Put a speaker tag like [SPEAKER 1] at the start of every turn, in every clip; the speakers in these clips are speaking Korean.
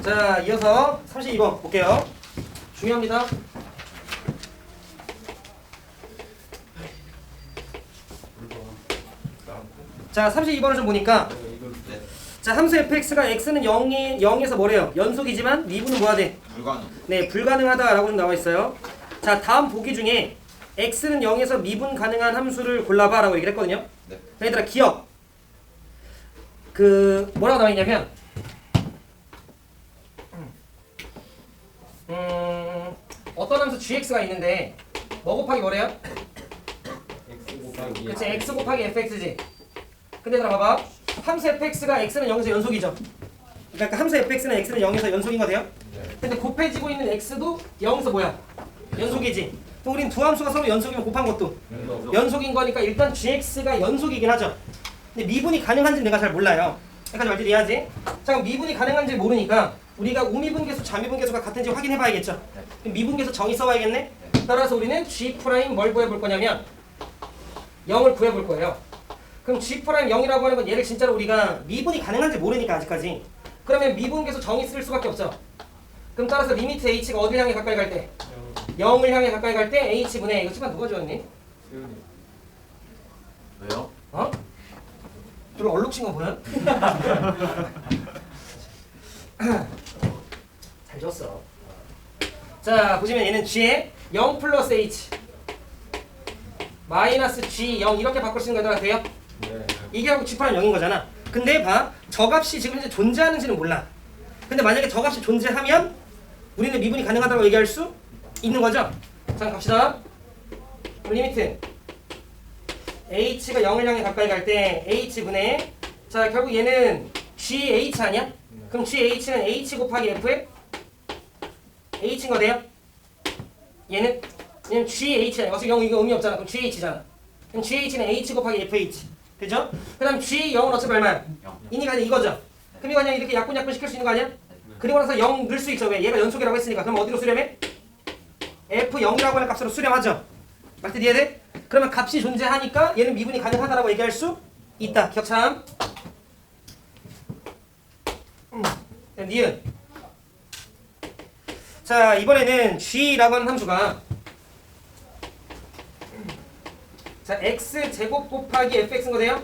[SPEAKER 1] 자, 이어서 32번 볼게요. 중요합니다. 자, 32번을 좀 보니까 자, 함수 fx가 x는 0에서 뭐래요? 연속이지만 미분은 뭐가 돼?
[SPEAKER 2] 불가능.
[SPEAKER 1] 네, 불가능하다라고 좀 나와 있어요. 자, 다음 보기 중에 x는 0에서 미분 가능한 함수를 골라봐 라고 얘기를 했거든요.
[SPEAKER 2] 네.
[SPEAKER 1] 얘들아 기억. 뭐라고 나와 있냐면 어떤 함수 gx가 있는데 뭐 곱하기 뭐래요?
[SPEAKER 2] x 곱하기
[SPEAKER 1] 그치, x 곱하기 fx지. 근데 얘들아 봐봐. 함수 fx가 x는 0에서 연속이죠. 그러니까 함수 fx는 x는 0에서 연속인 거 돼요?
[SPEAKER 2] 네.
[SPEAKER 1] 근데 곱해지고 있는 x도 0에서 뭐야? 연속이지. 그럼 우린 두 함수가 서로 연속이면 곱한 것도 연속인 거니까 일단 gx가 연속이긴 하죠. 근데 미분이 가능한지 내가 잘 몰라요. 여기까지 말지 이해하지? 자, 그럼 미분이 가능한지 모르니까 우리가 우미분계수, 자미분계수가 같은지 확인해봐야겠죠. 그럼 미분계수 정의 써봐야겠네. 따라서 우리는 g' 뭘 구해볼 거냐면 0을 구해볼 거예요. 그럼 g' 0이라고 하는 건 얘를 진짜로 우리가 미분이 가능한지 모르니까 아직까지. 그러면 미분계수 정의 쓸 수밖에 없죠. 그럼 따라서 리미트 h가 어디를 향해 가까이 갈 때? 0을 향해 가까이 갈 때 h분의 이거 시간 누가 지었니?
[SPEAKER 2] 왜요?
[SPEAKER 1] 어? 별로 얼룩진 거 보여? 잘 줬어. 자, 보시면 얘는 g에 0 플러스 h 마이너스 g 0 이렇게 바꿀 수 있는 거 같아요?
[SPEAKER 2] 네.
[SPEAKER 1] 이게 하고 g' 0인 거잖아. 근데 봐, 저 값이 지금 현재 존재하는지는 몰라. 근데 만약에 저 값이 존재하면 우리는 미분이 가능하다고 얘기할 수 있는 거죠. 자, 갑시다. 리미트 h가 0을 향해 가까이 갈 때 h분의, 자, 결국 얘는 gh 아니야? 그럼gh는 h 곱하기 f에 h인 거 돼요? 얘는 gh, 어차피 0 이거 의미 없잖아. 그럼 gh잖아. 그럼 gh는 h 곱하기 fh. 그죠? 그 다음 g0은 어차피 얼마야? 이니까 이거죠. 그럼 이거 그냥 이렇게 약분약분 시킬 수 있는 거 아니야? 그리고 나서 0 넣을 수 있죠. 왜? 얘가 연속이라고 했으니까. 그럼 어디로 수렴해? f0이라고 하는 값으로 수렴하죠. 맞지? 이해돼? 그러면 값이 존재하니까 얘는 미분이 가능하다라고 얘기할 수 있다. 기억참. 니은. 자, 이번에는 g라고 하는 함수가 자, x제곱 곱하기 fx인 거 돼요?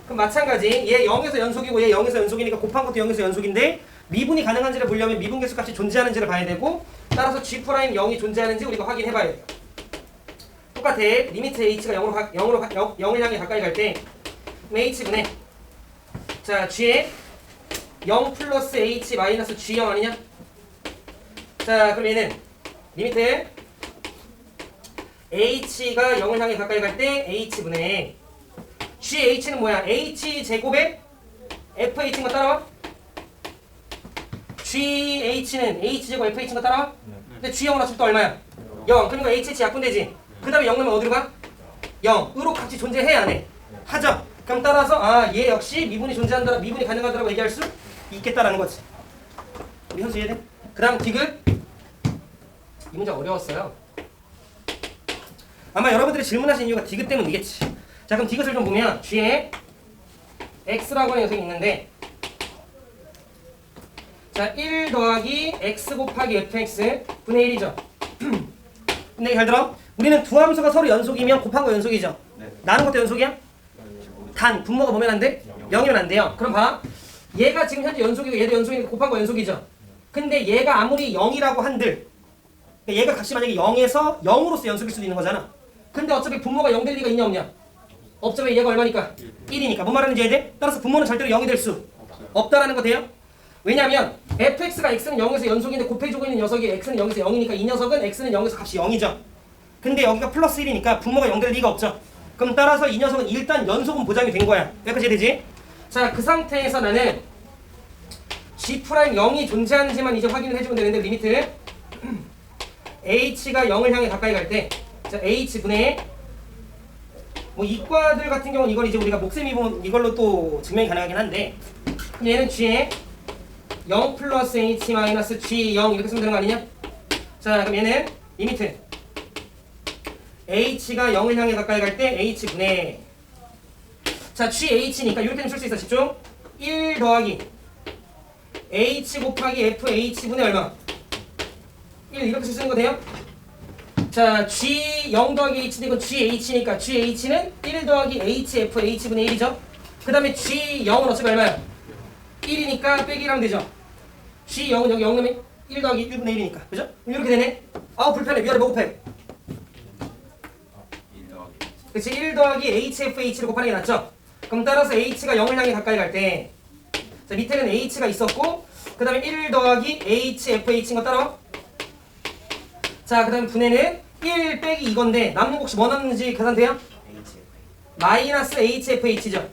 [SPEAKER 1] 그럼 마찬가지 얘 0에서 연속이고 얘 0에서 연속이니까 곱한 것도 0에서 연속인데 미분이 가능한지를 보려면 미분계수 값이 존재하는지를 봐야 되고, 따라서 g' 0이 존재하는지 우리가 확인해 봐야 돼요. 똑같아. 리미트 h가 0을 향해 가까이 갈 때 h분의, 자, g에 0 플러스 h 마이너스 g0 아니냐? 자, 그럼 얘는 리미트 h가 0을 향해 가까이 갈 때 h분의 GH는 뭐야? H제곱에 FH인 거 따라와? GH는 H제곱 FH인 거 따라와? 근데 G0은 어차피 또 얼마야? 0. 그러니까 HH 약분되지? 그 다음에 0 넣으면 어디로 가? 0으로 같이 존재해 안 해? 하죠. 그럼 따라서 얘 역시 미분이 존재한다, 미분이 가능하다고 얘기할 수 있겠다라는 거지. 우리 현수 이해돼? 그 다음 디귿. 이 문제 어려웠어요. 아마 여러분들이 질문하신 이유가 디귿 때문이겠지. 자, 그럼 디귿을 좀 보면 g에 x라고 하는 녀석이 있는데, 자, 1 더하기 x 곱하기 fx 분의 1이죠. 근데 잘 들어. 우리는 두 함수가 서로 연속이면 곱한 거 연속이죠.
[SPEAKER 2] 네.
[SPEAKER 1] 나눈 것도 연속이야? 단, 분모가 뭐면 안 돼? 0이면 안 돼요. 그럼 봐. 얘가 지금 현재 연속이고 얘도 연속이니까 곱한 거 연속이죠. 근데 얘가 아무리 0이라고 한들, 얘가 값이 만약에 0에서 0으로서 연속일 수도 있는 거잖아. 근데 어차피 분모가 0 될 리가 있냐 없냐? 없죠. 왜? 얘가 얼마니까? 1이니까. 뭔 말하는지 이해돼? 따라서 분모는 절대로 0이 될 수 없다라는 거 돼요? 왜냐면 fx가 x는 0에서 연속인데 곱해주고 있는 녀석이 x는 0에서 0이니까 이 녀석은 x는 0에서 값이 0이죠. 근데 여기가 플러스 1이니까 분모가 0 될 리가 없죠. 그럼 따라서 이 녀석은 일단 연속은 보장이 된 거야. 여기까지 되지? 자, 그 상태에서 나는 g' 0이 존재하는지만 이제 확인을 해주면 되는데, 리미트 h가 0을 향해 가까이 갈 때, 자, h분의, 뭐 이과들 같은 경우는 이걸 이제 우리가 목세미 보면 이걸로 또 증명이 가능하긴 한데, 얘는 g에 0 플러스 h 마이너스 g0 이렇게 쓰면 되는 거 아니냐? 자, 그럼 얘는 리미트 h가 0을 향해 가까이 갈 때 h분의, 자, GH니까 이렇게 쓸 수 있어. 집중. 1 더하기 H 곱하기 FH분의 얼마? 1 이렇게 쓰는 거 돼요? 자, G 0 더하기 H는 이건 GH니까 GH는 1 더하기 HFH분의 1이죠. 그 다음에 G 0은 어차피 얼마야? 1이니까 빼기 1하면 되죠. G 0은 여기 0 넣으면 1 더하기 1분의 1이니까. 그죠? 이렇게 되네. 아우 불편해. 위아래 뭐 곱해? 그치 1 더하기 HFH를 곱하는 게 낫죠? 그럼 따라서 H가 0을 향해 가까이 갈 때 자, 밑에는 H가 있었고 그 다음에 1 더하기 HFH인 거 따라와. 자, 그 다음에 분해는 1 빼기 이건데 남는 거 혹시 뭐 남는지 계산돼요? 마이너스 HFH죠.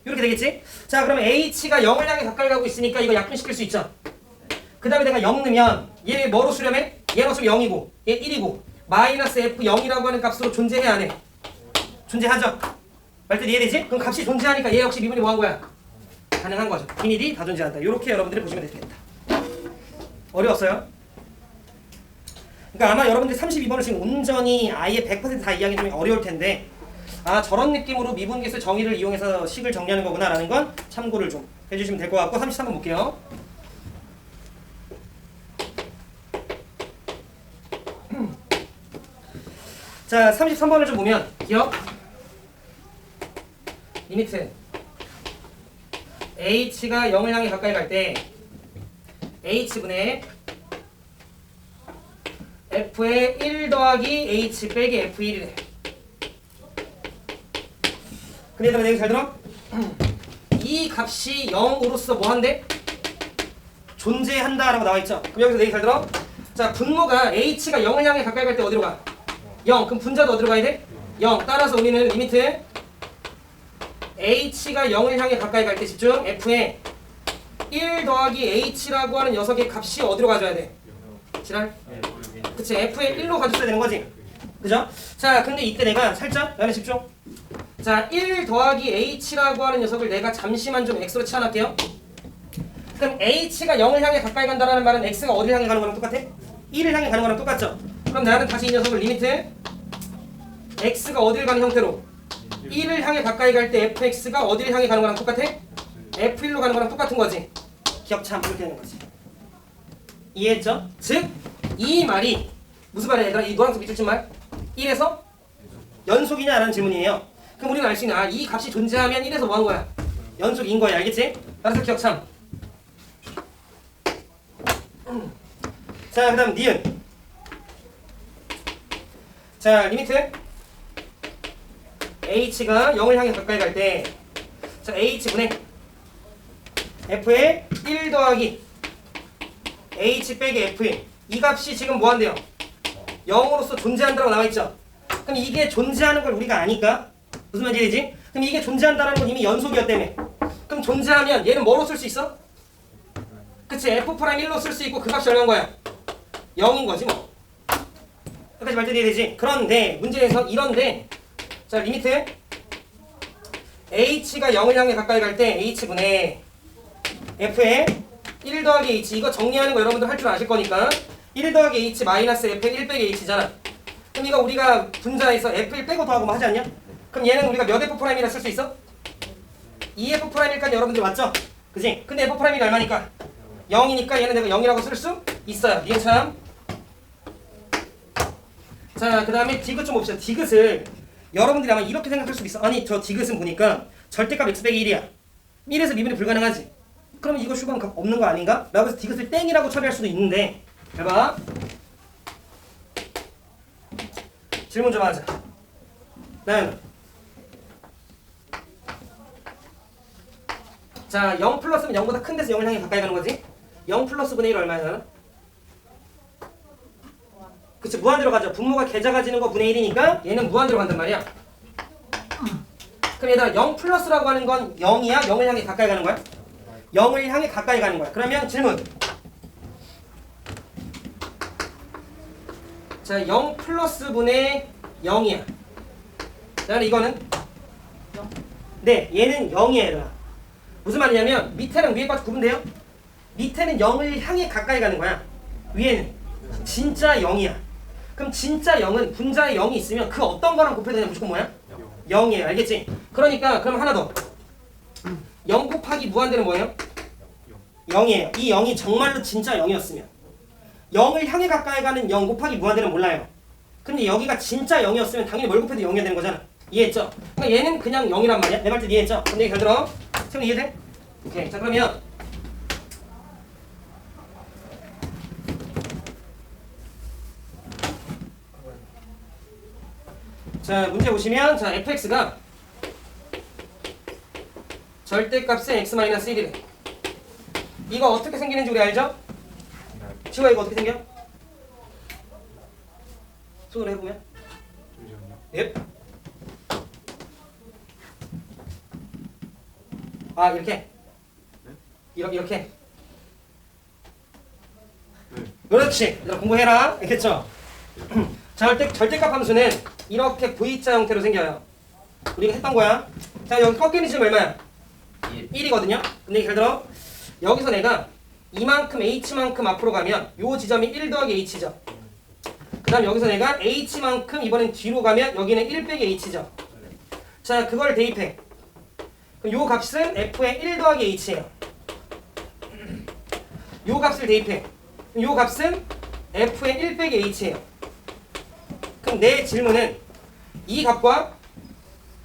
[SPEAKER 1] 이렇게 되겠지? 자, 그러면 H가 0을 향해 가까이 가고 있으니까 이거 약분시킬 수 있죠. 그 다음에 내가 0 넣으면 얘 뭐로 수렴해? 얘는 어차피 0이고 얘 1이고 마이너스 F0이라고 하는 값으로 존재해야 안 해? 존재하죠? 말뜻 이해되지? 그럼 값이 존재하니까 얘 역시 미분이 뭐 한 거야? 가능한 거죠. 비밀이 다 존재한다. 이렇게 여러분들이 보시면 되겠다. 어려웠어요? 그러니까 아마 여러분들이 32번을 지금 온전히 아예 100% 다 이해하기 좀 어려울 텐데 아 저런 느낌으로 미분계수 정의를 이용해서 식을 정리하는 거구나 라는 건 참고를 좀 해주시면 될 것 같고 33번 볼게요. 자 33번을 좀 보면 기억 리미트 H가 0을 향해 가까이 갈 때 H분의 F의 1 더하기 H 빼기 F1이래. 근데 얘들아 내가 잘 들어? 이 값이 0으로서 뭐 한대? 존재한다 라고 나와있죠? 그럼 여기서 내가 잘 들어? 자 분모가 H가 0을 향해 가까이 갈 때 어디로 가? 0. 그럼 분자도 어디로 가야 돼? 0. 따라서 우리는 리미트 H가 0을 향해 가까이 갈 때 집중 F에 1 더하기 H라고 하는 녀석의 값이 어디로 가줘야 돼? 지랄? 그치 F에 1로 가줬어야 되는 거지 그죠? 자 근데 이때 내가 살짝 여기 집중 자 1 더하기 H라고 하는 녀석을 내가 잠시만 좀 X로 치환할게요. 그럼 H가 0을 향해 가까이 간다라는 말은 X가 어디를 향해 가는 거랑 똑같아? 1을 향해 가는 거랑 똑같죠? 그럼 나는 다시 이 녀석을 리미트 X가 어디를 가는 형태로 1을 향해 가까이 갈 때 fx가 어디를 향해 가는 거랑 똑같아? f1로 가는 거랑 똑같은 거지. 기억 참 이렇게 되는 거지. 이해했죠? 즉 이 말이 무슨 말이야 얘들아? 이 노란색 밑줄 친 말 1에서 연속이냐 라는 질문이에요. 그럼 우리는 알 수 있는 이 값이 존재하면 1에서 뭐 한 거야? 연속인 거야. 알겠지? 따라서 기억 참. 자 그 다음 니은. 자 리미트 h가 0을 향해 가까이 갈 때 자 h분의 f의 1 더하기 h 빼기 f1 이 값이 지금 뭐 한대요? 0으로서 존재한다고 나와있죠? 그럼 이게 존재하는 걸 우리가 아니까 무슨 말인지 알지? 그럼 이게 존재한다는 건 이미 연속이었다며. 그럼 존재하면 얘는 뭐로 쓸 수 있어? 그치 f'1로 쓸 수 있고 그 값이 얼마인 거야? 0인 거지 뭐. 여기까지 말뜻 이해되지? 그런데 문제에서 이런데 자 리미트 h가 0을 향해 가까이 갈 때 h분의 f의 1 더하기 h 이거 정리하는 거 여러분들 할 줄 아실 거니까 1 더하기 h 마이너스 f의 1 빼기 h잖아. 그럼 이거 우리가 분자에서 f1 빼고 더하고 뭐 하지 않냐? 그럼 얘는 우리가 몇 f'이라 쓸 수 있어? 2f'일까지 여러분들 맞죠? 그지? 근데 f'이 얼마니까? 0이니까 얘는 내가 0이라고 쓸 수 있어요. 니은 참. 자, 그 다음에 디귿 좀 봅시다. 디귿을 여러분들이 아마 이렇게 생각할 수도 있어. 아니, 저 디귿은 보니까 절대값 x 빼기 1이야. 1에서 미분이 불가능하지. 그럼 이거 슈방 값 없는 거 아닌가? 라고 해서 디귿을 땡이라고 처리할 수도 있는데 잘 봐. 질문 좀 하자. 나연. 자, 0 플러스면 0보다 큰 데서 0을 향해 가까이 가는 거지? 0 플러스 분의 1 얼마야? 그치, 무한대로 가죠. 분모가 계좌 가지는 거 분의 1이니까 얘는 무한대로 간단 말이야. 그럼 얘들아 0 플러스라고 하는 건 0이야? 0을 향해 가까이 가는 거야? 0을 향해 가까이 가는 거야. 그러면 질문. 자, 0 플러스 분의 0이야. 자, 이거는? 네, 얘는 0이야, 얘들아. 무슨 말이냐면 밑에랑 위에까지 구분돼요? 밑에는 0을 향해 가까이 가는 거야. 위에는 진짜 0이야. 그럼 진짜 0은 분자에 0이 있으면 그 어떤 거랑 곱해야 되냐 무조건 뭐야? 0이에요. 알겠지? 그러니까 그럼 하나 더. 0 곱하기 무한대는 뭐예요? 0이에요. 이 0이 정말로 진짜 0이었으면 0을 향해 가까이 가는 0 곱하기 무한대는 몰라요. 근데 여기가 진짜 0이었으면 당연히 뭘 곱해도 0이 되는 거잖아. 이해했죠? 그러니까 얘는 그냥 0이란 말이야. 내 말 뜻 이해했죠? 근데 잘 들어. 지금 이해돼? 오케이. 자 그러면 자 문제 보시면 자 fx가 절대값은 x-1이래. 이거 어떻게 생기는지 우리 알죠? 지우야 이거 어떻게 생겨? 손으로 해보면 예. 아 이렇게 이렇게 그렇지. 얘들아 공부해라. 알겠죠? 절대값 함수는 이렇게 V자 형태로 생겨요. 우리가 했던 거야. 자 여기 꺾이는 지점 얼마야? 1이거든요. 근데 잘 들어. 여기서 내가 이만큼 h만큼 앞으로 가면 요 지점이 1 더하기 h죠. 그 다음 여기서 내가 h만큼 이번엔 뒤로 가면 여기는 1 빼기 h죠. 자 그걸 대입해. 그럼 요 값은 f의 1 더하기 h예요. 요 값을 대입해. 그럼 요 값은 f의 1 빼기 h예요. 그럼 내 질문은 이 값과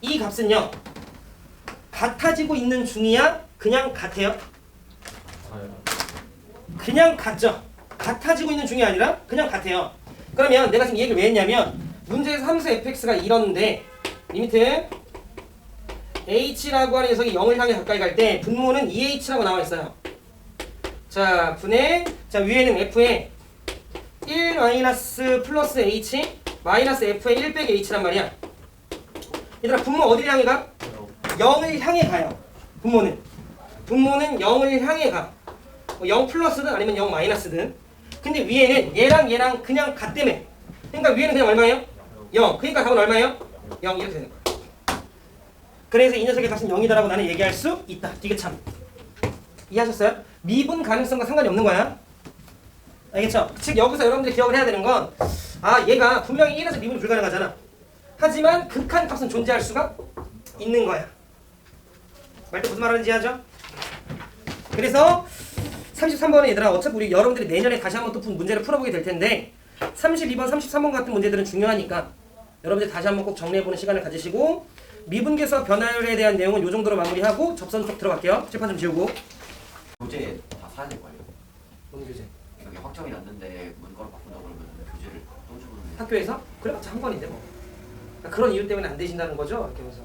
[SPEAKER 1] 이 값은요 같아지고 있는 중이야? 그냥 같아요? 그냥 같죠. 같아지고 있는 중이 아니라 그냥 같아요. 그러면 내가 지금 이 얘기를 왜 했냐면 문제에서 함수 fx가 이런데 리미트 h라고 하는 녀석이 0을 향해 가까이 갈 때 분모는 2h라고 나와 있어요. 자 분의 자 위에는 f에 1 마이너스 플러스 h 마이너스 f의 1 빼기 h란 말이야. 얘들아 분모 어디를 향해 가? 0을 향해 가요. 분모는 0을 향해 가. 0 플러스든 아니면 0 마이너스든. 근데 위에는 얘랑 그냥 같다며. 그러니까 위에는 그냥 얼마예요? 0. 그러니까 답은 얼마예요? 0 이렇게 되는 거야. 그래서 이 녀석의 값은 0이다라고 나는 얘기할 수 있다. 이게 참. 이해하셨어요? 미분 가능성과 상관이 없는 거야. 알겠죠? 즉 여기서 여러분들이 기억을 해야 되는 건 얘가 분명히 1에서 미분이 불가능하잖아. 하지만 극한 값은 존재할 수가 있는 거야. 말때 무슨 말하는지 이해하죠? 그래서 33번은 얘들아 어차피 우리 여러분들이 내년에 다시 한번 또 문제를 풀어보게 될 텐데 32번, 33번 같은 문제들은 중요하니까 여러분들 다시 한번 꼭 정리해보는 시간을 가지시고 미분계수 변화율에 대한 내용은 이 정도로 마무리하고 접선 쪽 들어갈게요. 칠판 좀 지우고.
[SPEAKER 2] 교재 다 사야 될걸요?
[SPEAKER 1] 뭔 교재?
[SPEAKER 2] 여기 확정이 났는데 문과로 바꾼다고 그러면 교재를 또 주는
[SPEAKER 1] 학교에서? 그래봤자 한 번인데 뭐. 그런 이유 때문에 안 되신다는 거죠? 이렇게 하면서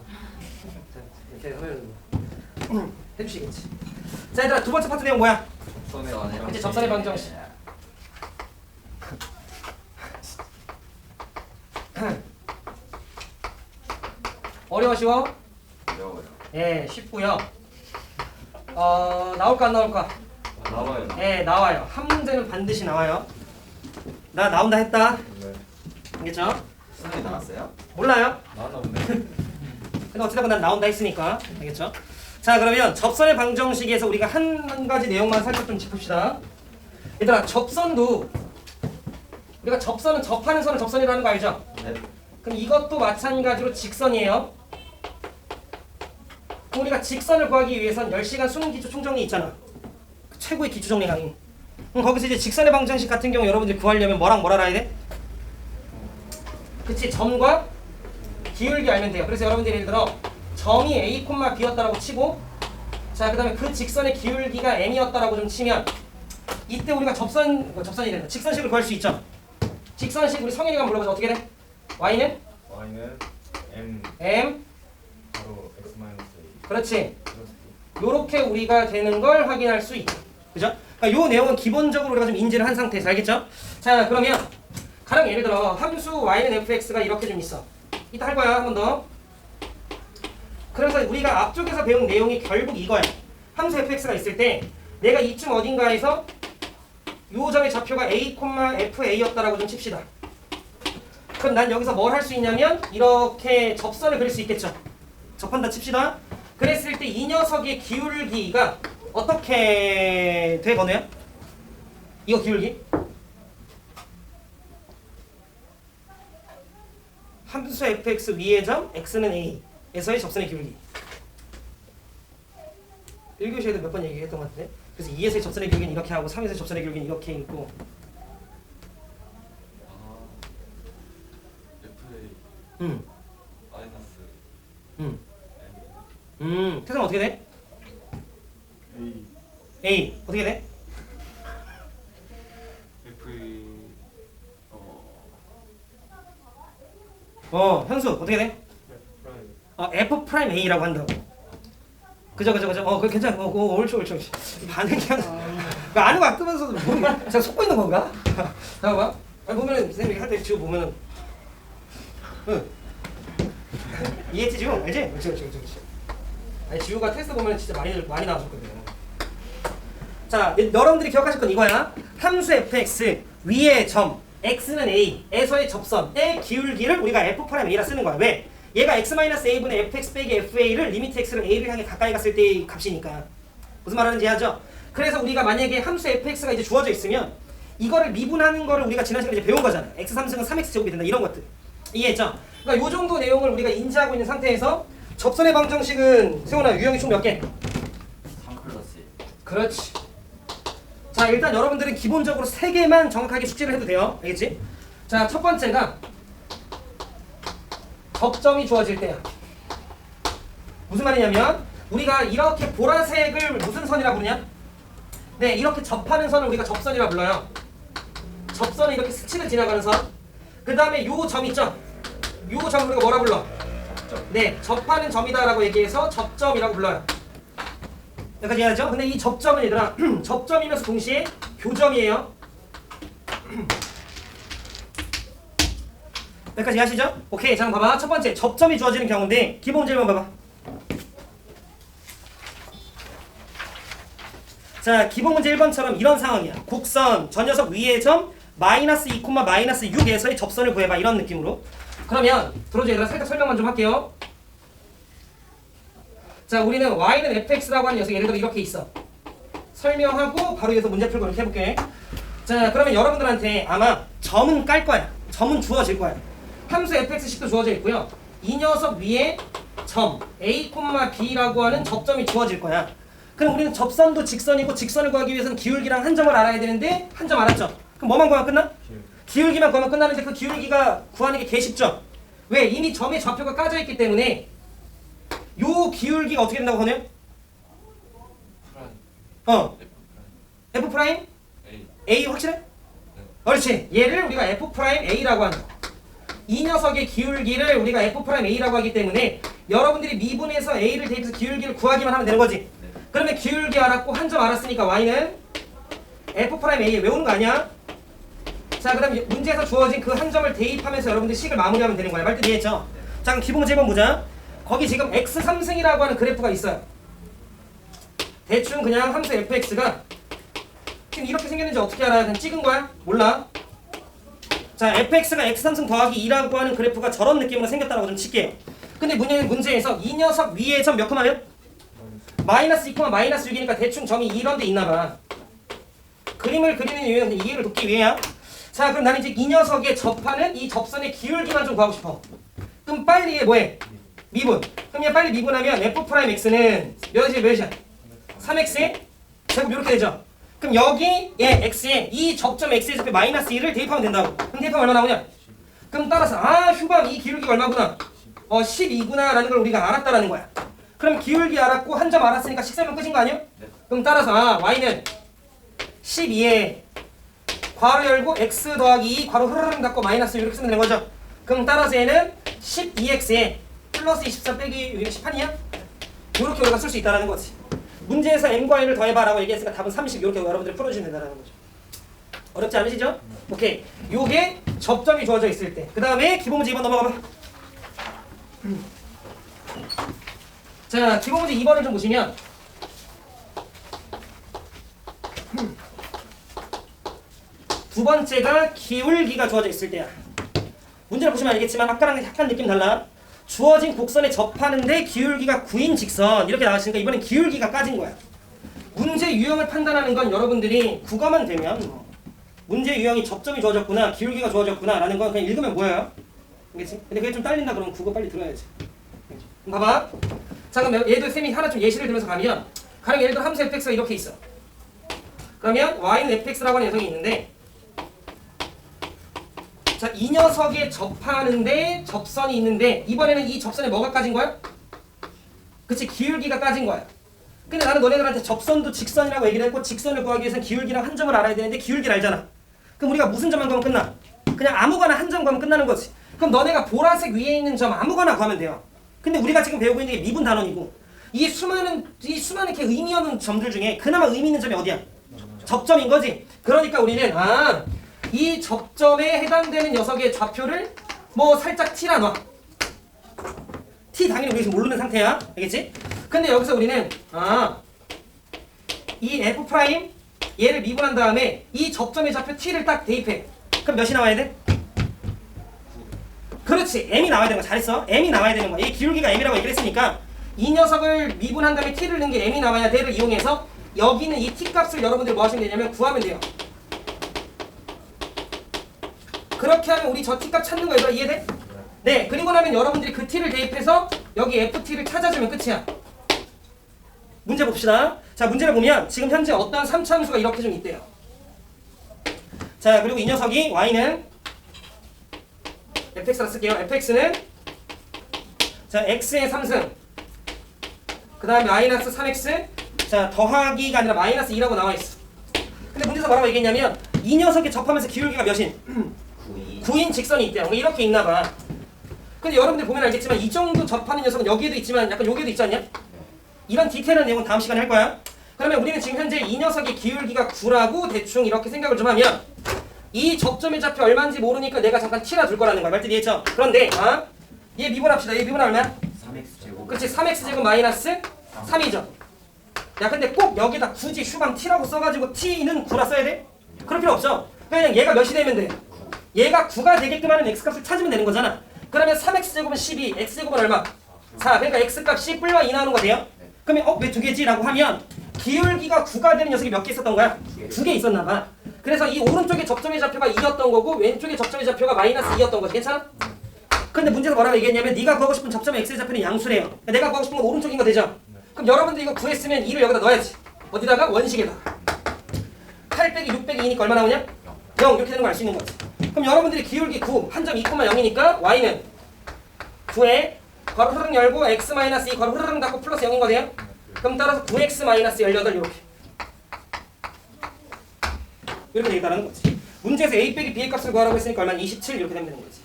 [SPEAKER 1] 자, 이렇게 하면 뭐 해주시겠지. 자 얘들아 두 번째 파트 내용 뭐야? 이제 접선의 방정식. 어려워 쉬워?
[SPEAKER 2] 어려워요.
[SPEAKER 1] 예 쉽고요. 나올까 안 나올까?
[SPEAKER 2] 나와요.
[SPEAKER 1] 예 나와요. 한 문제는 반드시 나와요. 나 나온다 했다.
[SPEAKER 2] 네.
[SPEAKER 1] 알겠죠?
[SPEAKER 2] 선생님 나왔어요?
[SPEAKER 1] 몰라요?
[SPEAKER 2] 나왔나 보네.
[SPEAKER 1] 근데 어찌됐건 난 나온다 했으니까 알겠죠? 자 그러면 접선의 방정식에서 우리가 한 가지 내용만 살짝 좀 짚읍시다. 얘들아 접선도 우리가 접선은 접하는 선을 접선이라는 거 알죠?
[SPEAKER 2] 네.
[SPEAKER 1] 그럼 이것도 마찬가지로 직선이에요. 그럼 우리가 직선을 구하기 위해선 10시간 수능 기초 총정리 있잖아. 최고의 기초 정리 강의. 그럼 거기서 이제 직선의 방정식 같은 경우 여러분들이 구하려면 뭐랑 뭘 알아야 돼? 그치 점과 기울기 알면 돼요. 그래서 여러분들이 예를 들어 점이 A, B였다라고 치고 자 그 다음에 그 직선의 기울기가 M이었다라고 좀 치면 이때 우리가 접선이 된다. 직선식을 구할 수 있죠. 직선식 우리 성현이가 물어보자. 어떻게 돼? Y는?
[SPEAKER 3] y는
[SPEAKER 1] M
[SPEAKER 3] 바로 x 마이너스 a
[SPEAKER 1] 그렇지.
[SPEAKER 3] 플러스
[SPEAKER 1] 요렇게 우리가 되는 걸 확인할 수 있죠. 그죠? 그러니까 요 내용은 기본적으로 우리가 좀 인지를 한 상태에서 알겠죠? 자 그러면 가령 예를 들어 함수 y는 fx가 이렇게 좀 있어. 이따 할 거야 한 번 더. 그래서 우리가 앞쪽에서 배운 내용이 결국 이거야. 함수 fx가 있을 때 내가 이쯤 어딘가에서 요 점의 좌표가 a, fa였다라고 좀 칩시다. 그럼 난 여기서 뭘 할 수 있냐면 이렇게 접선을 그릴 수 있겠죠. 접한다 칩시다. 그랬을 때 이 녀석의 기울기가 어떻게 돼 건우야? 이거 기울기? 함수 fx 위의 점 x는 a에서의 접선의 기울기 1교시에도 몇 번 얘기했던 것 같은데. 그래서 2에서의 접선의 기울기는 이렇게 하고 3에서의 접선의 기울기는 이렇게 있고.
[SPEAKER 3] FA 마이너스
[SPEAKER 1] 태성 어떻게 돼?
[SPEAKER 3] A
[SPEAKER 1] A 어떻게 돼?
[SPEAKER 3] FA
[SPEAKER 1] 현수 어떻게 돼?
[SPEAKER 3] 프라임
[SPEAKER 1] F 프라임 A라고 한다고. 그죠. 그거 괜찮아. 옳지. 반응이 아는 거 아끄면서도 뭐 제가 속고 있는 건가? 잠깐만. 아니 보면은 선생님이 할 때 지금 보면은 이해했지 지금? 알지? 그렇지. 아니 지우가 테스트 보면 진짜 많이 나왔었거든. 자, 여러분들이 기억하실 건 이거야. 함수 fx 위의 점 x는 a에서의 접선의 기울기를 우리가 f 프라임 a라 쓰는 거야. 왜? 얘가 x-a분의 fx 빼기 fa를 리미트 x를 a를 향해 가까이 갔을 때의 값이니까. 무슨 말하는지 이해하죠? 그래서 우리가 만약에 함수 fx가 이제 주어져 있으면 이거를 미분하는 거를 우리가 지난 시간에 이제 배운 거잖아. x3승은 3x 제곱이 된다 이런 것들. 이해했죠? 그러니까 요 정도 내용을 우리가 인지하고 있는 상태에서 접선의 방정식은 세훈아 유형이 총 몇 개?
[SPEAKER 2] 3 플러스 1.
[SPEAKER 1] 그렇지. 자, 일단 여러분들은 기본적으로 3개만 정확하게 숙지를 해도 돼요. 알겠지? 자, 첫 번째가 접점이 주어질 때야. 무슨 말이냐면 우리가 이렇게 보라색을 무슨 선이라 부르냐? 네, 이렇게 접하는 선을 우리가 접선이라 불러요. 접선은 이렇게 스치를 지나가는 선. 그 다음에 요 점 있죠? 요 점 우리가 뭐라 불러? 네, 접하는 점이다라고 얘기해서 접점이라고 불러요. 여기까지 이해하죠? 근데 이 접점은 얘들아 접점이면서 동시에 교점이에요. 여기까지 이해하시죠? 오케이, 자 봐봐. 첫 번째 접점이 주어지는 경우인데 기본 문제 한번 봐봐. 자, 기본 문제 1번처럼 이런 상황이야. 곡선 저 녀석 위의 점 마이너스 2, 마이너스 6에서의 접선을 구해봐. 이런 느낌으로. 그러면 들어줘 얘들아, 살짝 설명만 좀 할게요. 자, 우리는 y는 fx라고 하는 녀석이 예를 들어 이렇게 있어. 설명하고 바로 여기서 문제 풀고 이렇게 해볼게. 자, 그러면 여러분들한테 아마 점은 깔 거야. 점은 주어질 거야. 함수 fx식도 주어져 있고요. 이 녀석 위에 점 a, b라고 하는 접점이 주어질 거야. 그럼 우리는 접선도 직선이고 직선을 구하기 위해서는 기울기랑 한 점을 알아야 되는데 한 점 알았죠? 그럼 뭐만 구하면 끝나? 기울기만 구하면 끝나는데 그 기울기가 구하는 게 개 쉽죠? 왜? 이미 점의 좌표가 까져 있기 때문에 요 기울기가 어떻게 된다고 하네요?
[SPEAKER 3] 프라임
[SPEAKER 1] F 프라임
[SPEAKER 3] A
[SPEAKER 1] A 확실해? 그렇지. 얘를 우리가 F 프라임 A라고 한다. 이 녀석의 기울기를 우리가 F 프라임 A라고 하기 때문에 여러분들이 미분해서 A를 대입해서 기울기를 구하기만 하면 되는 거지. 그러면 기울기 알았고 한 점 알았으니까 Y는 F 프라임 A에 외우는 거 아니야? 자, 그다음 문제에서 주어진 그 한 점을 대입하면서 여러분들 식을 마무리하면 되는 거야. 말뜻 이해했죠? 자, 그럼 기본 문제 1번 보자. 거기 지금 x3승이라고 하는 그래프가 있어요. 대충 그냥 함수 fx가 지금 이렇게 생겼는지 어떻게 알아요? 그냥 찍은 거야? 몰라. 자, fx가 x3승 더하기 2라고 하는 그래프가 저런 느낌으로 생겼다라고 좀 칠게요. 근데 문제에서 이 녀석 위에 점 몇 콤마면? 마이너스 2, 마이너스 6이니까 대충 점이 이런 데 있나 봐. 그림을 그리는 이유는 이해를 돕기 위해야. 자, 그럼 나는 이제 이 녀석에 접하는 이 접선의 기울기만 좀 구하고 싶어. 그럼 빨리 얘 뭐해? 미분. 그럼 얘 빨리 미분하면 f 프라임 x는 몇이야? 3x에 제곱 이렇게 되죠. 그럼 여기 얘 x에 이 접점 x의 접에 마이너스 1을 대입하면 된다고. 그럼 대입하면 얼마 나오냐? 그럼 따라서 휴방 이 기울기가 얼마구나? 12구나 라는 걸 우리가 알았다라는 거야. 그럼 기울기 알았고 한 점 알았으니까 식설명 끝인 거 아니야?
[SPEAKER 2] 네.
[SPEAKER 1] 그럼 따라서 y는 12에 괄호 열고 x 더하기 2 괄호 흐르륵 닫고 마이너스 6 이렇게 쓰면 되는 거죠. 그럼 따라서 얘는 12x에 플러스 24 빼기 여기 18이냐? 이렇게 우리가 쓸 수 있다는 거지. 문제에서 m과 n을 더해봐라고 얘기했으니까 답은 30 이렇게 여러분들이 풀어주시면 된다는 거죠. 어렵지 않으시죠? 오케이. 요게 접점이 주어져 있을 때. 그 다음에 기본 문제 2번 넘어가봐. 자, 기본 문제 2번을 좀 보시면 두 번째가 기울기가 주어져 있을 때야. 문제를 보시면 알겠지만 아까랑 약간 느낌 달라. 주어진 곡선에 접하는데 기울기가 9인 직선 이렇게 나왔으니까 이번엔 기울기가 까진 거야. 문제 유형을 판단하는 건 여러분들이 국어만 되면 문제 유형이 접점이 주어졌구나 기울기가 주어졌구나 라는 건 그냥 읽으면 보여요. 알겠지? 근데 그게 좀 딸린다 그러면 국어 빨리 들어야지. 봐봐. 자, 그럼 얘도 쌤이 하나 좀 예시를 들면서 가면 가령 예를 들어 함수 fx가 이렇게 있어. 그러면 y는 fx라고 하는 녀석이 있는데 자, 이 녀석에 접하는데 접선이 있는데 이번에는 이 접선에 뭐가 까진 거야? 그치, 기울기가 까진 거야. 근데 나는 너네들한테 접선도 직선이라고 얘기를 했고 직선을 구하기 위해서는 기울기랑 한 점을 알아야 되는데 기울기를 알잖아. 그럼 우리가 무슨 점만 구하면 끝나? 그냥 아무거나 한 점 구하면 끝나는 거지. 그럼 너네가 보라색 위에 있는 점 아무거나 구하면 돼요. 근데 우리가 지금 배우고 있는 게 미분 단원이고 이 수많은 이렇게 의미 없는 점들 중에 그나마 의미 있는 점이 어디야? 접점인 거지. 그러니까 우리는 이 접점에 해당되는 녀석의 좌표를 뭐 살짝 t라 놔. t 당연히 우리 지금 모르는 상태야. 알겠지? 근데 여기서 우리는 이 f 프라임 얘를 미분한 다음에 이 접점의 좌표 t를 딱 대입해. 그럼 몇이 나와야 돼? 그렇지. m이 나와야 되는 거. 잘했어. m이 나와야 되는 거야. 이 기울기가 m이라고 얘기를 했으니까 이 녀석을 미분한 다음에 t를 넣은 게 m이 나와야 돼를 이용해서 여기는 이 t 값을 여러분들이 뭐 하시면 되냐면 구하면 돼요. 그렇게 하면 우리 저 t 값 찾는 거 얘들아 이해돼? 네. 그리고 나면 여러분들이 그 t를 대입해서 여기 ft를 찾아주면 끝이야. 문제 봅시다. 자, 문제를 보면 지금 현재 어떤 3차 함수가 이렇게 좀 있대요. 자, 그리고 이 녀석이 y는 fx라 쓸게요. fx는 자 x의 3승 그 다음에 마이너스 3x 자 더하기가 아니라 마이너스 2라고 나와있어. 근데 문제에서 뭐라고 얘기했냐면 이 녀석이 접하면서 기울기가 몇인? 9인 직선이 있대요. 이렇게 있나봐. 근데 여러분들 보면 알겠지만 이 정도 접하는 녀석은 여기에도 있지만 약간 여기에도 있지 않냐? 이런 디테일한 내용은 다음 시간에 할 거야. 그러면 우리는 지금 현재 이 녀석의 기울기가 9라고 대충 이렇게 생각을 좀 하면 이 접점의 좌표 얼마인지 모르니까 내가 잠깐 t라 둘 거라는 거야. 말뜻 이해했죠? 그런데 얘 미분합시다. 얘 미분 얼마야?
[SPEAKER 2] 3x제곱.
[SPEAKER 1] 그렇지. 3x제곱 마이너스 3이죠. 야 근데 꼭 여기다 굳이 슈방 t라고 써가지고 t는 9라 써야 돼? 그럴 필요 없죠. 그냥 얘가 몇이 되면 돼? 얘가 9가 되게끔 하는 x값을 찾으면 되는 거잖아. 그러면 3x제곱은 12, x제곱은 얼마? 4. 그러니까 x값이 뿔과 2 나오는 거 돼요? 그러면 왜 두 개지? 라고 하면 기울기가 9가 되는 녀석이 몇 개 있었던 거야? 2개 있었나 봐. 그래서 이 오른쪽에 접점의 좌표가 2였던 거고 왼쪽에 접점의 좌표가 마이너스 2였던 거지. 괜찮아? 근데 문제가 뭐라고 얘기했냐면 네가 구하고 싶은 접점의 x의 좌표는 양수래요. 그러니까 내가 구하고 싶은 건 오른쪽인 거 되죠? 그럼 여러분들 이거 구했으면 2를 여기다 넣어야지. 어디다가? 원식에다. 8 빼기 6 빼기 2니까 얼마 나오냐? 0 이렇게 되는 걸 알 수 있는 거지. 그럼 여러분들이 기울기 9 한 점 2,0이니까 y는 9에 괄호 흐르릉 열고 x-2 괄호 흐르릉 닫고 플러스 0인 거세요? 그럼 따라서 9x-18 이렇게 되겠다는 거지. 문제에서 a 빼기 b의 값을 구하라고 했으니까 얼마나 27 이렇게 되면 되는 거지.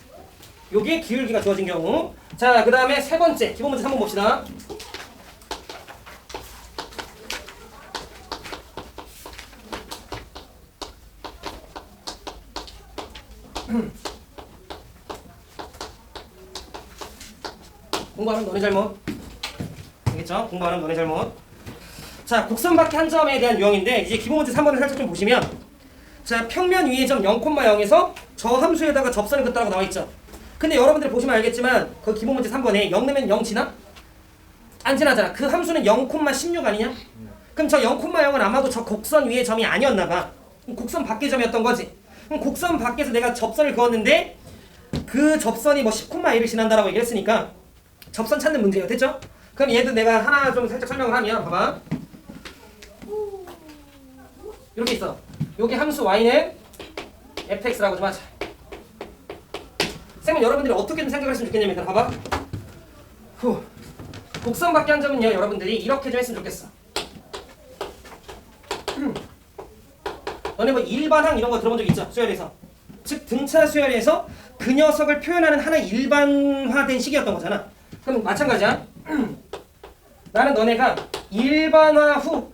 [SPEAKER 1] 요게 기울기가 주어진 경우. 자, 그 다음에 세 번째 기본 문제 한번 봅시다. 공부하는 너네 잘못. 알겠죠? 공부하는 너네 잘못. 자, 곡선 밖에 한 점에 대한 유형인데 이제 기본 문제 3번을 살짝 좀 보시면 자, 평면 위의 점 0,0에서 저 함수에다가 접선을 긋다라고 나와 있죠. 근데 여러분들 보시면 알겠지만 그 기본 문제 3번에 0 넣으면 0 지나? 안 지나잖아. 그 함수는 0,16 아니냐? 그럼 저 0,0은 아마도 저 곡선 위의 점이 아니었나 봐. 곡선 밖의 점이었던 거지. 그럼 곡선 밖에서 내가 접선을 그었는데 그 접선이 뭐 10,1을 지난다라고 얘기를 했으니까 접선 찾는 문제예요. 됐죠? 그럼 얘도 내가 하나 좀 살짝 설명을 하면 봐봐. 이렇게 있어. 여기 함수 y는 fx라고 좀 하자. 쌤은 여러분들이 어떻게 좀 생각을 했으면 좋겠냐면 봐봐. 곡선 밖에 한 점은요 여러분들이 이렇게 좀 했으면 좋겠어. 너네 뭐 일반항 이런 거 들어본 적 있죠? 수열에서. 즉 등차 수열에서 그 녀석을 표현하는 하나의 일반화된 식이었던 거잖아. 그럼 마찬가지야. 나는 너네가 일반화 후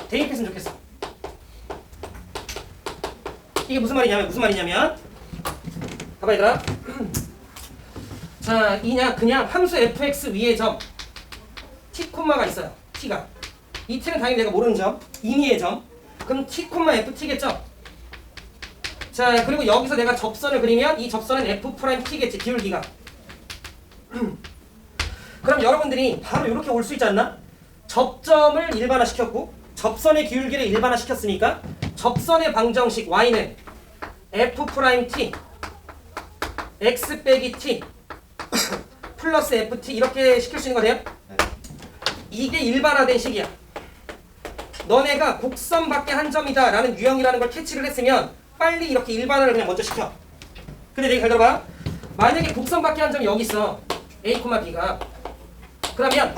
[SPEAKER 1] 대입했으면 좋겠어. 이게 무슨 말이냐면 봐봐 얘들아. 자, 그냥 함수 fx 위의 점 t, 가 있어요. t가. 이 t는 당연히 내가 모르는 점, 임의의 점. 그럼 t, ft겠죠? 자, 그리고 여기서 내가 접선을 그리면 이 접선은 f't겠지, 기울기가. 그럼 여러분들이 바로 이렇게 올 수 있지 않나? 접점을 일반화시켰고 접선의 기울기를 일반화시켰으니까 접선의 방정식 y는 f't x 빼기 t 플러스 ft 이렇게 시킬 수 있는 거 돼요? 이게 일반화된 식이야. 너네가 곡선밖에 한 점이다 라는 유형이라는 걸 캐치를 했으면 빨리 이렇게 일반화를 그냥 먼저 시켜. 근데 내가 잘 들어봐. 만약에 곡선밖에 한 점이 여기 있어. A, B가. 그러면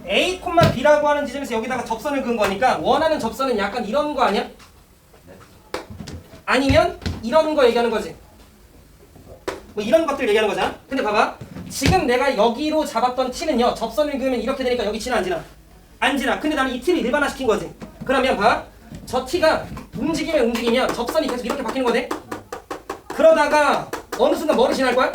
[SPEAKER 1] A, B라고 하는 지점에서 여기다가 접선을 그은 거니까 원하는 접선은 약간 이런 거 아니야? 아니면 이런 거 얘기하는 거지. 뭐 이런 것들 얘기하는 거잖아. 근데 봐봐. 지금 내가 여기로 잡았던 T는요. 접선을 그으면 이렇게 되니까 여기 T는 안 지나. 안 지나. 근데 나는 이 T를 일반화 시킨 거지. 그러면 봐. 저 T가 움직이면 접선이 계속 이렇게 바뀌는 거네. 그러다가 어느 순간 뭐를 지날 거야?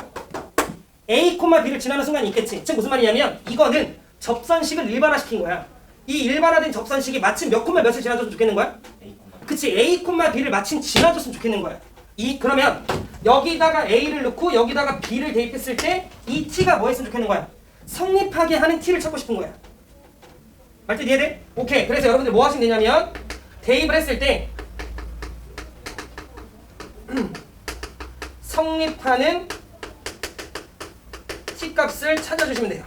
[SPEAKER 1] A, B를 지나는 순간이 있겠지. 즉 무슨 말이냐면 이거는 접선식을 일반화시킨 거야. 이 일반화된 접선식이 마침 몇 콤마 몇을 지나줬으면 좋겠는 거야? 그치. A, B를 마침 지나줬으면 좋겠는 거야. 그러면 여기다가 A를 넣고 여기다가 B를 대입했을 때 이 T가 뭐 했으면 좋겠는 거야? 성립하게 하는 T를 찾고 싶은 거야. 말뜻 이해돼? 오케이. 그래서 여러분들 뭐 하시면 되냐면 대입을 했을 때 성립하는 T값을 찾아주시면 돼요.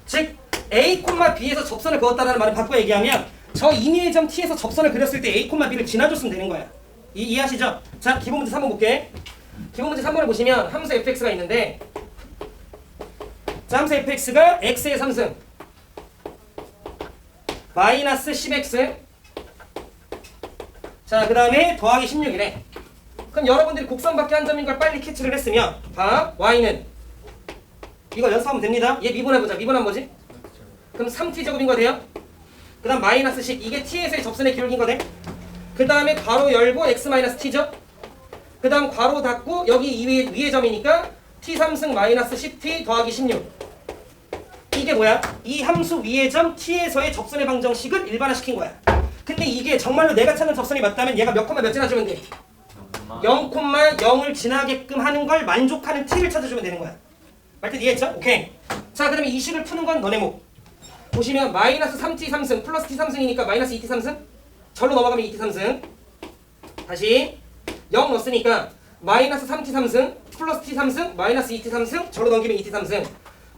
[SPEAKER 1] 즉 A, B에서 접선을 그었다라는 말을 바꿔 얘기하면 저 임의의 점 T에서 접선을 그렸을 때 A, B를 지나줬으면 되는 거야. 이해하시죠? 자, 기본 문제 3번 볼게. 기본 문제 3번을 보시면 함수 fx가 있는데 자, 함수 fx가 x의 3승 마이너스 10x 자, 그 다음에 더하기 16이래. 그럼 여러분들이 곡선밖에 한 점인 걸 빨리 캐치를 했으면 봐, y는 이거 연습하면 됩니다. 얘 미분해보자. 미분하면 뭐지? 그럼 3t제곱인 거 돼요? 그 다음 마이너스 10 이게 t에서의 접선의 기울기인 거네. 그 다음에 괄호 열고 x 마이너스 t죠. 그 다음 괄호 닫고 여기 위의 점이니까 t 3승 마이너스 10t 더하기 16 이게 뭐야? 이 함수 위의 점 t에서의 접선의 방정식을 일반화시킨 거야. 근데 이게 정말로 내가 찾는 접선이 맞다면 얘가 몇 콤마 몇 지나주면 돼? 0,0을 지나게끔 하는 걸 만족하는 t를 찾아주면 되는 거야. 말뜻 이해했죠? 오케이. 자, 그러면 이 식을 푸는 건 너네 목. 보시면 마이너스 3t 3승 플러스 t 3승이니까 마이너스 2t 3승 절로 넘어가면 2t 3승 다시 0 넣었으니까 마이너스 3t 3승 플러스 t 3승 마이너스 2t 3승 절로 넘기면 2t 3승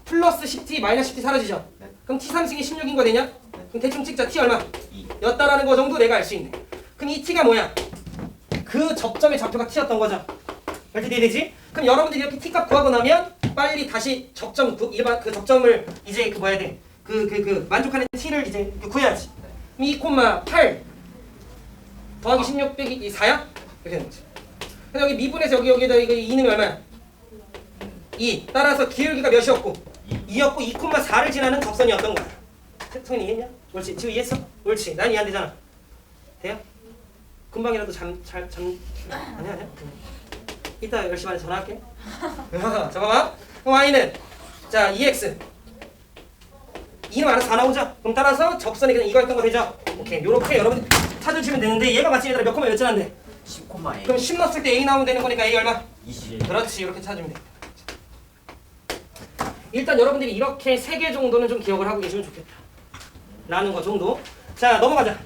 [SPEAKER 1] 플러스 10t 마이너스 10t 사라지죠?
[SPEAKER 2] 네.
[SPEAKER 1] 그럼 t 3승이 16인 거 되냐? 그럼 대충 찍자. t 얼마?
[SPEAKER 2] 2.
[SPEAKER 1] 였다라는 거 정도 내가 알 수 있네. 그럼 이 t가 뭐야? 그 접점의 좌표가 t였던 거죠. 이렇게 돼야되지? 그럼 여러분들이 이렇게 t값 구하고 나면 빨리 다시 접점 일반 그 접점을 이제 그 뭐야 돼? 그 만족하는 t를 이제 구해야지. 그럼 2,8 더하기 16 빼기 4야? 이렇게 되는 거지. 근데 여기 미분에서 여기다 이거 2는 얼마야? 2. 따라서 기울기가 몇이었고? 2였고 2,4를 지나는 접선이었던 거야. 성현이 이해했냐? 옳지. 지금 이해했어? 옳지. 난 이해 안 되잖아. 돼요? 금방이라도 아니야. 이따 10시 반에 전화할게. 자, 봐봐. y는 자 2x 2는 알아서 4 나오죠? 그럼 따라서 접선이 그냥 이거였던 거 되죠? 오케이. 요렇게 여러분 찾아주시면 되는데 얘가 마치 얘들아 몇 콤마 몇 지난데?
[SPEAKER 2] 10,A.
[SPEAKER 1] 그럼 10 넣었을 때 a 나오면 되는 거니까 a 얼마?
[SPEAKER 2] 20.
[SPEAKER 1] 그렇지. 이렇게 찾으면 돼. 일단 여러분들이 이렇게 3개 정도는 좀 기억을 하고 계시면 좋겠다 라는 거 정도. 자, 넘어가자.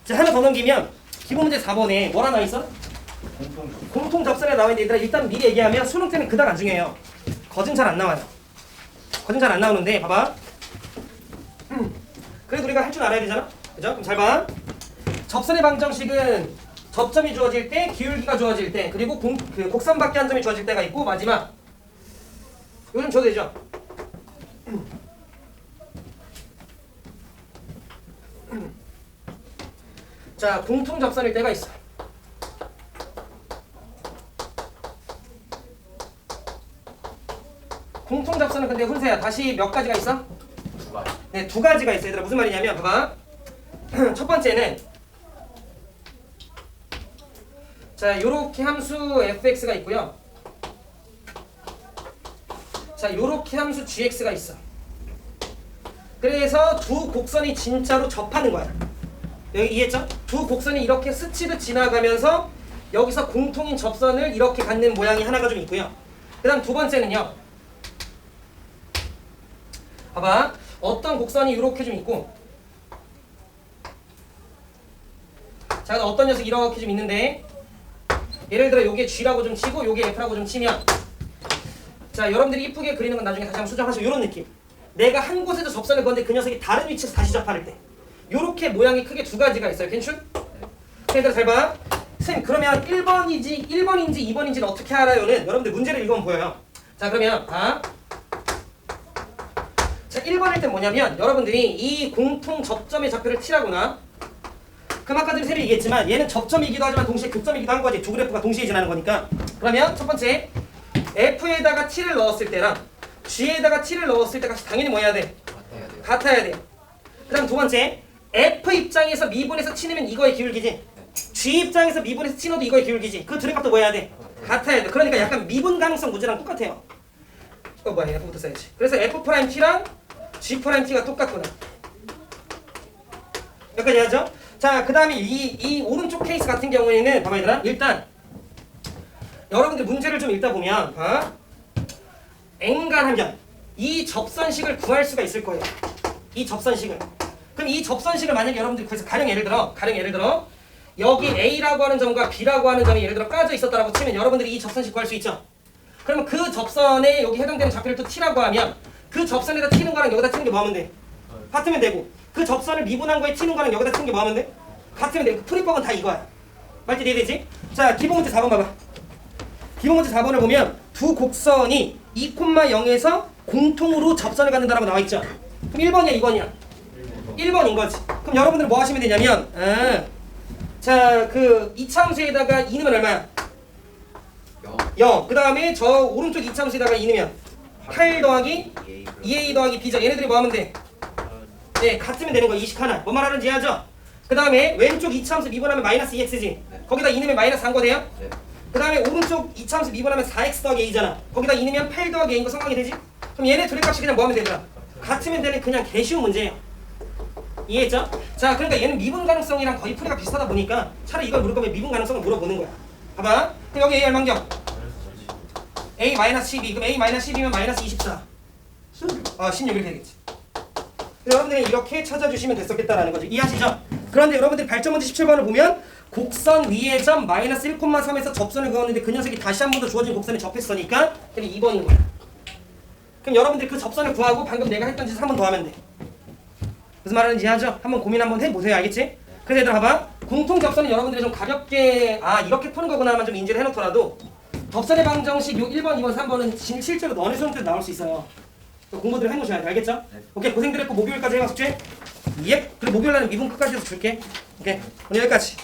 [SPEAKER 1] 자, 하나 더 넘기면 기본 문제 4번에 뭐라 나와 있어? 공통 접선에 나와 있는데 얘들아 일단 미리 얘기하면 수능 때는 그닥 안 중요해요. 거진 잘 안 나와요. 거진 잘 안 나오는데 봐봐. 그래도 우리가 할 줄 알아야 되잖아. 그죠? 그럼 잘 봐. 접선의 방정식은 접점이 주어질 때, 기울기가 주어질 때, 그리고 곡선밖에 한 점이 주어질 때가 있고 마지막 요즘 줘도 되죠? 자, 공통 접선일 때가 있어. 공통 접선은 근데 훈세야. 다시 몇 가지가 있어?
[SPEAKER 2] 2가지.
[SPEAKER 1] 네, 2가지가 있어. 얘들아 무슨 말이냐면 봐봐. 첫 번째는 자, 요렇게 함수 fx가 있고요. 자, 요렇게 함수 gx가 있어. 그래서 두 곡선이 진짜로 접하는 거야. 여기 이해했죠? 두 곡선이 이렇게 스치듯 지나가면서 여기서 공통인 접선을 이렇게 갖는 모양이 하나가 좀 있고요. 그 다음 두 번째는요. 봐봐. 어떤 곡선이 이렇게 좀 있고 자, 어떤 녀석이 이렇게 좀 있는데 예를 들어 요게 G라고 좀 치고 요게 F라고 좀 치면 자, 여러분들이 이쁘게 그리는 건 나중에 다시 한번 수정하시고 이런 느낌. 내가 한 곳에서 접선을 그었는데 그 녀석이 다른 위치에서 다시 접할 때 요렇게 모양이 크게 두 가지가 있어요. 괜찮? 얘들아 잘 봐. 선생님 그러면 1번인지 2번인지는 어떻게 알아요는 여러분들 문제를 읽으면 보여요. 자 그러면 봐. 자 1번일 땐 뭐냐면 여러분들이 이 공통 접점의 좌표를 t라구나. 그럼 아까 전에 쌤이 얘기했지만 얘는 접점이기도 하지만 동시에 극점이기도 한 거지. 두 그래프가 동시에 지나는 거니까. 그러면 첫 번째 F에다가 t를 넣었을 때랑 G에다가 t를 넣었을 때 값이 당연히 뭐 해야 돼?
[SPEAKER 2] 같아야 돼요.
[SPEAKER 1] 같아야 돼. 그 다음 두 번째 F 입장에서 미분에서 t 넣으면 이거에 기울기지. G 입장에서 미분에서 t 넣어도 이거에 기울기지. 그 둘의 값도 뭐 해야 돼? 같아야 돼. 그러니까 약간 미분 가능성 문제랑 똑같아요. 뭐야 F부터 써야지. 그래서 F'T랑 G'T가 똑같구나. 여기까지 하죠? 자, 그 다음에 이 오른쪽 케이스 같은 경우에는 봐봐 얘들아. 일단 여러분들 문제를 좀 읽다 보면 봐. N간하면 이 접선식을 구할 수가 있을 거예요. 이 접선식을. 그럼 이 접선식을 만약에 여러분들이 구해서 가령 예를 들어 여기 A라고 하는 점과 B라고 하는 점이 예를 들어 까져 있었다라고 치면 여러분들이 이 접선식 구할 수 있죠. 그러면 그 접선에 여기 해당되는 좌표를 또 T라고 하면 그 접선에다 T는 거랑 여기다 T는 게 뭐 하면 돼? 같으면 되고 그 접선을 미분한 거에 T는 거랑 여기다 T는 게 뭐 하면 돼? 같으면 돼. 그 풀이법은 다 이거야. 말지 이해되지? 자 기본 문제 4번 봐봐. 기본 문제 4번을 보면 두 곡선이 2,0에서 공통으로 접선을 갖는다라고 나와 있죠. 그럼 1번이야 2번이야? 1번인 거지. 그럼 여러분들 뭐 하시면 되냐면 자 그 이차함수에다가 2 넣으면 얼마야? 0. 그 다음에 저 오른쪽 이차함수에다가 2 넣으면 8 더하기 2a 더하기 b죠. 얘네들이 뭐 하면 돼? 네 같으면 되는 거야. 이식 하나. 뭔 말하는지 이해하죠? 그 다음에 왼쪽 이차함수 미분하면 마이너스 2x지. 거기다 2 넣으면 마이너스 3거 돼요?
[SPEAKER 2] 네.
[SPEAKER 1] 그 다음에 오른쪽 이차함수 미분하면 4x 더하기 a잖아. 거기다 2 넣으면 8 더하기 a인 거 성공이 되지? 그럼 얘네 둘의 값이 그냥 뭐 하면 되더라? 같으면 되는 그냥 개쉬운 문제예요. 이해했죠? 자 그러니까 얘는 미분 가능성이랑 거의 풀이가 비슷하다 보니까 차라리 이걸 물을 거면 미분 가능성을 물어보는 거야. 봐봐. 그럼 여기 A 얼만경? A-12. 그럼 A-12면 마이너스 24. 16 이렇게 되겠지. 여러분들이 이렇게 찾아주시면 됐었겠다라는 거죠. 이해하시죠? 그런데 여러분들이 발전 문제 17번을 보면 곡선 위의 점 마이너스 1,3에서 접선을 그었는데 그 녀석이 다시 한 번 더 주어진 곡선에 접했으니까 그게 2번인 거야. 그럼 여러분들이 그 접선을 구하고 방금 내가 했던 짓을 한 번 더 하면 돼. 무슨 말하는지 이해하죠? 한번 고민 한번 해보세요. 알겠지? 그래서 얘들아 봐봐. 공통 접선은 여러분들이 좀 가볍게 이렇게 푸는 거구나만 좀 인지를 해놓더라도 접선의 방정식 요 1번, 2번, 3번은 실제로 너네 수능 때 나올 수 있어요. 공부들 해놓으셔야 돼. 알겠죠?
[SPEAKER 2] 네.
[SPEAKER 1] 오케이 고생들 했고 목요일까지 해봐 숙제. 예. 그리고 목요일날은 미분 끝까지 해서 줄게. 오케이 오늘 여기까지.